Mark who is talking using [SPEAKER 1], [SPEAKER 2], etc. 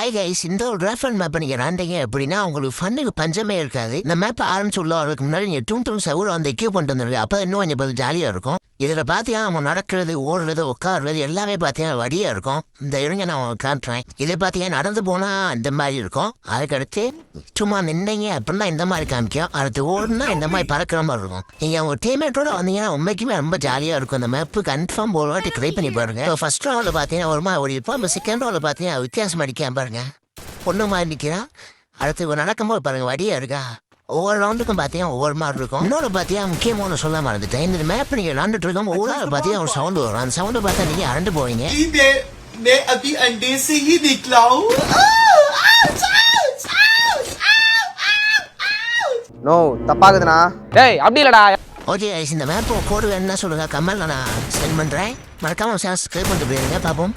[SPEAKER 1] Hi guys, இந்த ஒரு reference map நீங்கள் ராண்டிங்க அப்படின்னா உங்களுக்கு ஃபன்னுக்கு பஞ்சமே இருக்காது. இந்த மேப் ஆரம்பிச்சு உள்ள வரதுக்கு முன்னாடி நீங்கள் டூம் செவ்வளோ அந்த எக்யூப்மெண்ட் வந்துருக்கு. அப்போ இன்னும் கொஞ்சம் பதில் ஜாலியாக இருக்கும். இதில் பார்த்தீங்கன்னா நம்ம நடக்கிறது, ஓடுறது, உட்காடுறது எல்லாமே பார்த்தீங்கன்னா வழியாக இருக்கும். இந்த இருங்க நான் உங்களுக்கு காட்டுறேன். இதை பார்த்தீங்கன்னா நடந்து போனால் இந்த மாதிரி இருக்கும். அதுக்கடுத்து சும்மா நின்னீங்க அப்படின்னா இந்த மாதிரி காமிக்கும். அடுத்து ஓடுனா இந்த மாதிரி பறக்கிற மாதிரி இருக்கும். நீங்கள் உங்கள் டீம்மேட்டோட வந்தீங்கன்னா உண்மைக்குமே ரொம்ப ஜாலியாக இருக்கும். இந்த மேப்பு கன்ஃபார்ம் ஒரு வாட்டி ட்ரை பண்ணி பாருங்க. ஃபர்ஸ்ட் ரவுண்டில் பார்த்தீங்கன்னா ஒரு மாதிரி ஓடி இருப்போம். செகண்ட் ரவுண்டில் பார்த்தீங்கன்னா வித்தியாசம் அடிக்காம பாருங்க. பொண்ணு மாதிரி நிற்கிறான். அடுத்து நடக்கும்போது பாருங்க வடியா இருக்கா. ஒவ்வொரு ரவுண்டுக்கும் பார்த்தீங்கன்னா ஒவ்வொரு மாதிரி இருக்கும். இன்னொரு பார்த்தீங்கன்னா முக்கியமான சொல்ல மறந்துட்டேன். இந்த மேப் நீங்கள் விளாண்டுட்டு இருக்கோம் ஒவ்வொரு பார்த்தீங்கன்னா ஒரு சவுண்டு வரும். அந்த சவுண்டு பார்த்தா நீங்கள் அரண்டு போவீங்க.
[SPEAKER 2] நோ தப்பாகுதுண்ணா. டேய் அப்படி இல்லடா.
[SPEAKER 1] ஓகே இந்த மேப் கோடு வேணும்னா சொல்லுங்க, கமெண்ட்ல நான் சென்ட் பண்ணுறேன். மறக்காம சப்ஸ்கிரைப் பண்ணிட்டு போயிருங்க. பார்ப்போம்.